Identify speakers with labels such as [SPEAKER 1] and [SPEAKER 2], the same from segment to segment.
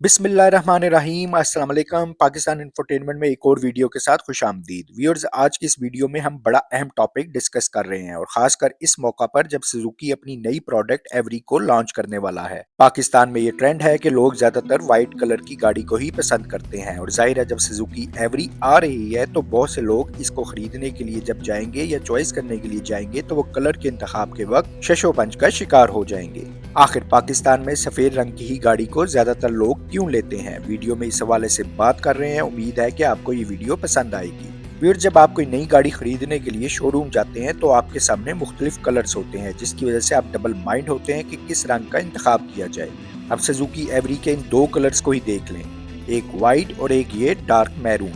[SPEAKER 1] बिस्मिल्लाहिर्रहमानिर्रहीम। अस्सलाम वालेकुम। पाकिस्तान इंफोटेनमेंट में एक और वीडियो के साथ खुश आमदीद व्यूअर्स। आज की इस वीडियो में हम बड़ा अहम टॉपिक डिस्कस कर रहे हैं और खासकर इस मौका पर जब सुजुकी अपनी नई प्रोडक्ट एवरी को लॉन्च करने वाला है। पाकिस्तान में ये ट्रेंड है कि लोग ज्यादातर व्हाइट कलर की गाड़ी को ही पसंद करते हैं और जाहिर है जब सुजुकी एवरी आ रही है तो बहुत से लोग इसको खरीदने के लिए जब जाएंगे या चॉइस करने के लिए जाएंगे तो वो कलर के इंतखाब के वक्त शशोपंज का शिकार हो जाएंगे। आखिर पाकिस्तान में सफेद रंग की ही गाड़ी को ज्यादातर लोग क्यों लेते हैं, वीडियो में इस हवाले से बात कर रहे हैं। उम्मीद है कि आपको ये वीडियो पसंद आएगी। फिर जब आप कोई नई गाड़ी खरीदने के लिए शोरूम जाते हैं तो आपके सामने मुख्तलिफ कलर्स होते हैं जिसकी वजह से आप डबल माइंड होते हैं कि किस रंग का इंतखाब किया जाए। अब सुजुकी एवरी के इन दो कलर्स को ही देख लें, एक व्हाइट और एक ये डार्क मैरून।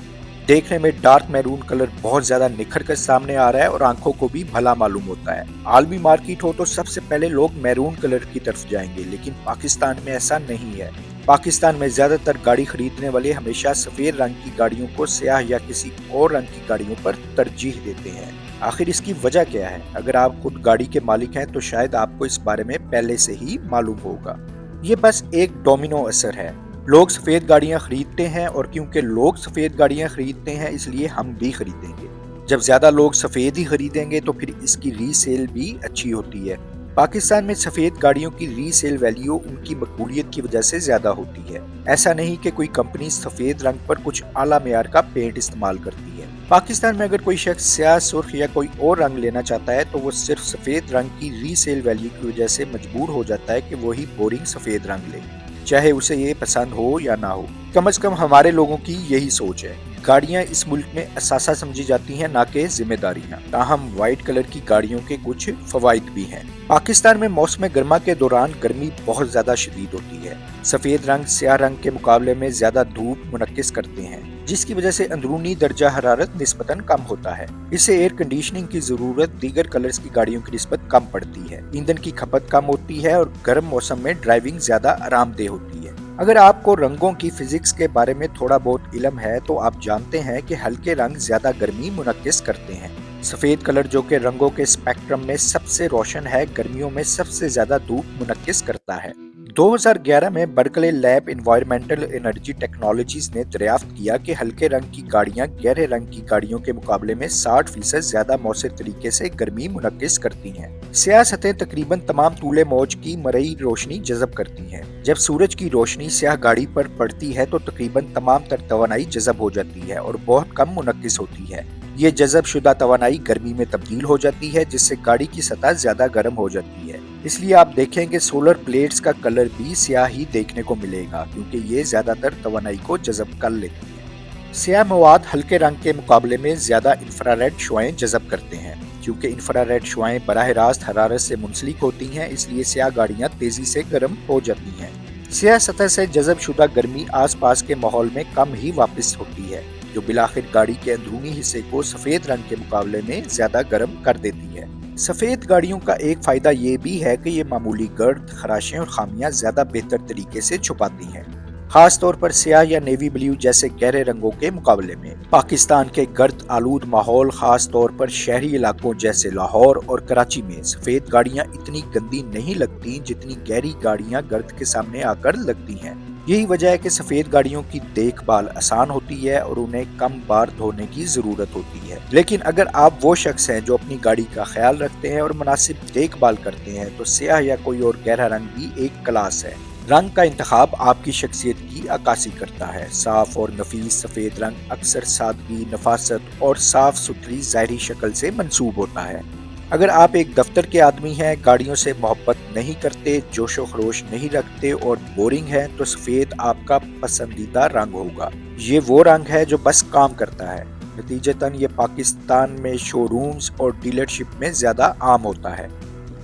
[SPEAKER 1] देखने में डार्क मैरून कलर बहुत ज्यादा निखर कर सामने आ रहा है और आंखों को भी भला मालूम होता है। आलमी मार्केट हो तो सबसे पहले लोग मैरून कलर की तरफ जाएंगे, लेकिन पाकिस्तान में ऐसा नहीं है। पाकिस्तान में ज्यादातर गाड़ी खरीदने वाले हमेशा सफेद रंग की गाड़ियों को स्याह या किसी और रंग की गाड़ियों पर तरजीह देते हैं। आखिर इसकी वजह क्या है? अगर आप खुद गाड़ी के मालिक हैं तो शायद आपको इस बारे में पहले से ही मालूम होगा। ये बस एक डोमिनो असर है। लोग सफेद गाड़ियां खरीदते हैं और क्योंकि लोग सफेद गाड़ियां खरीदते हैं इसलिए हम भी खरीदेंगे। जब ज्यादा लोग सफेद ही खरीदेंगे तो फिर इसकी रीसेल भी अच्छी होती है। पाकिस्तान में सफेद गाड़ियों की रीसेल वैल्यू उनकी मकबूलियत की वजह से ज्यादा होती है। ऐसा नहीं कि कोई कंपनी सफेद रंग पर कुछ आला मेयार का पेंट इस्तेमाल करती है। पाकिस्तान में अगर कोई शख्स स्याह, सुर्ख या कोई और रंग लेना चाहता है तो वो सिर्फ सफेद रंग की रीसेल वैल्यू की वजह से मजबूर हो जाता है कि वो ही बोरिंग सफेद रंग ले, चाहे उसे ये पसंद हो या ना हो। कम से कम हमारे लोगों की यही सोच है। गाड़ियां इस मुल्क में असासा समझी जाती हैं, ना कि जिम्मेदारियां। ताहम व्हाइट कलर की गाड़ियों के कुछ फवाइद भी हैं। पाकिस्तान में मौसम गर्मा के दौरान गर्मी बहुत ज्यादा शदीद होती है। सफेद रंग स्याह रंग के मुकाबले में ज्यादा धूप मुनक्किस करते हैं, जिसकी वजह से अंदरूनी दर्जा हरारत निस्बतन कम होता है। इससे एयर कंडीशनिंग की जरूरत दीगर कलर्स की गाड़ियों की निस्बत कम पड़ती है। ईंधन की खपत कम होती है और गर्म मौसम में ड्राइविंग ज्यादा आरामदेह होती है। अगर आपको रंगों की फिजिक्स के बारे में थोड़ा बहुत इल्म है तो आप जानते हैं कि हल्के रंग ज्यादा गर्मी मुनक्किस करते हैं। सफेद कलर जो कि रंगों के स्पेक्ट्रम में सबसे रोशन है, गर्मियों में सबसे ज्यादा धूप मुनक्किस करता है। 2011 में Berkeley lab environmental energy technologies ने दरियाफ्त किया कि हल्के रंग की गाड़ियां गहरे रंग की गाड़ियों के मुकाबले में 60% ज्यादा मौसर तरीके से गर्मी मुनक्किस करती हैं। स्याह सतहें तकरीबन तमाम तूले मौज की मरई रोशनी जज़ब करती हैं। जब सूरज की रोशनी स्याह गाड़ी पर पड़ती है तो तकरीबन तमाम तर तवानाई जज़ब हो जाती है और बहुत कम मुनक्किस होती है। ये जज़ब शुदा तवानाई गर्मी में तब्दील हो जाती है, जिससे गाड़ी की सतह ज्यादा गर्म हो जाती है। इसलिए आप देखें कि सोलर प्लेट्स का कलर भी स्याह ही देखने को मिलेगा, क्योंकि ये ज्यादातर तवानाई को जज़ब कर लेती है। स्याह मवाद हल्के रंग के मुकाबले में ज्यादा इंफ्रारेड शुआएं जज़ब करते हैं। क्योंकि इंफ्रारेड शुआएं बराह रास्त हरारत से मुंसलिक होती हैं, इसलिए स्याह गाड़ियां तेजी से गर्म हो जाती हैं। स्याह सतह से जज़ब शुदा गर्मी आस पास के माहौल में कम ही वापस होती है, जो बिलाखिर गाड़ी के अंदरूनी हिस्से को सफेद रंग के मुकाबले में ज्यादा गर्म कर देती है। सफेद गाड़ियों का एक फायदा ये भी है कि ये मामूली गर्द, खराशें और खामियां ज्यादा बेहतर तरीके से छुपाती हैं, खास तौर पर स्याह या नेवी ब्लू जैसे गहरे रंगों के मुकाबले में। पाकिस्तान के गर्द आलूद माहौल, खास तौर पर शहरी इलाकों जैसे लाहौर और कराची में सफेद गाड़ियां इतनी गंदी नहीं लगती जितनी गहरी गाड़ियां गर्द के सामने आकर लगती हैं। यही वजह है कि सफेद गाड़ियों की देखभाल आसान होती है और उन्हें कम बार धोने की जरूरत होती है। लेकिन अगर आप वो शख्स हैं जो अपनी गाड़ी का ख्याल रखते हैं और मुनासिब देखभाल करते हैं तो स्याह या कोई और गहरा रंग भी एक क्लास है। रंग का इंतखाब आपकी शख्सियत की अक्कासी करता है। साफ और नफीस सफेद रंग अक्सर सादगी, नफासत और साफ सुथरी ज़ाहिरी शक्ल से मंसूब होता है। अगर आप एक दफ्तर के आदमी हैं, गाड़ियों से मोहब्बत नहीं करते, जोशो खरोश नहीं रखते और बोरिंग हैं, तो सफेद आपका पसंदीदा रंग होगा। ये वो रंग है जो बस काम करता है। नतीजतन ये पाकिस्तान में शोरूम्स और डीलरशिप में ज्यादा आम होता है,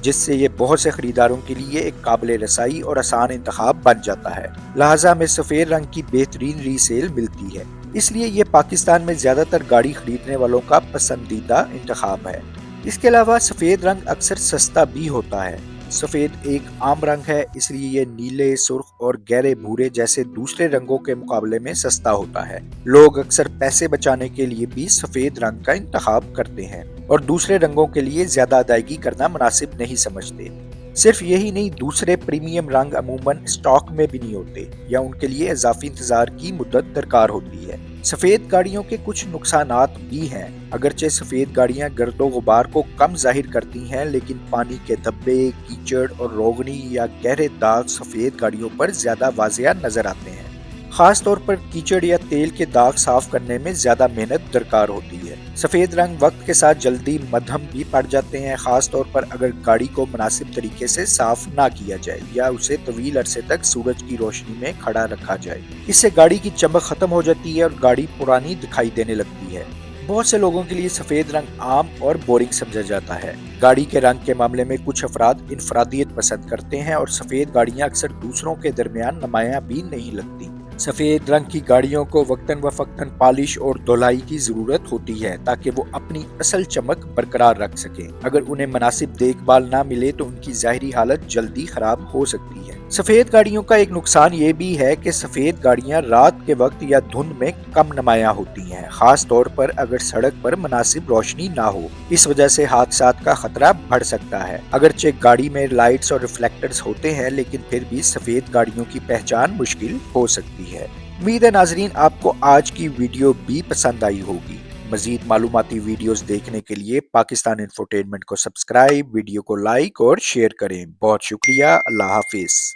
[SPEAKER 1] जिससे ये बहुत से खरीदारों के लिए एक काबिल रसाई और आसान इंतखाब बन जाता है। लिहाजा में सफेद रंग की बेहतरीन रीसेल मिलती है, इसलिए ये पाकिस्तान में ज्यादातर गाड़ी खरीदने वालों का पसंदीदा इंतखाब है। इसके अलावा सफेद रंग अक्सर सस्ता भी होता है। सफेद एक आम रंग है, इसलिए ये नीले, सुर्ख और गहरे भूरे जैसे दूसरे रंगों के मुकाबले में सस्ता होता है। लोग अक्सर पैसे बचाने के लिए भी सफेद रंग का इंतखाब करते हैं और दूसरे रंगों के लिए ज्यादा अदायगी करना मुनासिब नहीं समझते। सिर्फ यही नहीं, दूसरे प्रीमियम रंग अमूमन स्टॉक में भी नहीं होते या उनके लिए इजाफी इंतजार की मुद्दत दरकार होती है। सफेद गाड़ियों के कुछ नुकसानात भी हैं। अगरचे सफेद गाड़ियां गर्दो गुबार को कम जाहिर करती हैं, लेकिन पानी के धब्बे, कीचड़ और रोगनी या गहरे दाग सफेद गाड़ियों पर ज्यादा वाजिया नजर आते हैं। खास तौर पर कीचड़ या तेल के दाग साफ करने में ज्यादा मेहनत दरकार होती है। सफेद रंग वक्त के साथ जल्दी मध्यम भी पड़ जाते हैं, खास तौर पर अगर गाड़ी को मुनासिब तरीके से साफ ना किया जाए या उसे तवील अरसे तक सूरज की रोशनी में खड़ा रखा जाए। इससे गाड़ी की चमक खत्म हो जाती है और गाड़ी पुरानी दिखाई देने लगती है। बहुत से लोगों के लिए सफेद रंग आम और बोरिंग समझा जाता है। गाड़ी के रंग के मामले में कुछ अफराद इनफरादियत पसंद करते हैं और सफेद गाड़ियां अक्सर दूसरों के दरमियान नुमायां भी नहीं लगती। सफेद रंग की गाड़ियों को वक्तन व फक्तन पॉलिश और धुलाई की जरूरत होती है ताकि वो अपनी असल चमक बरकरार रख सकें। अगर उन्हें मुनासिब देखभाल ना मिले तो उनकी ज़ाहिरी हालत जल्दी खराब हो सकती है। सफेद गाड़ियों का एक नुकसान ये भी है कि सफेद गाड़ियां रात के वक्त या धुंध में कम नुमायां होती हैं, खास तौर पर अगर सड़क पर मुनासिब रोशनी ना हो। इस वजह से हादसात का खतरा बढ़ सकता है। अगरचे गाड़ी में लाइट्स और रिफ्लेक्टर्स होते हैं, लेकिन फिर भी सफेद गाड़ियों की पहचान मुश्किल हो सकती है। उम्मीद है नाजरीन आपको आज की वीडियो भी पसंद आई होगी। मजीद मालूमाती वीडियोस देखने के लिए पाकिस्तान इंफोटेनमेंट को सब्सक्राइब, वीडियो को लाइक और शेयर करें। बहुत शुक्रिया। अल्लाह हाफिज।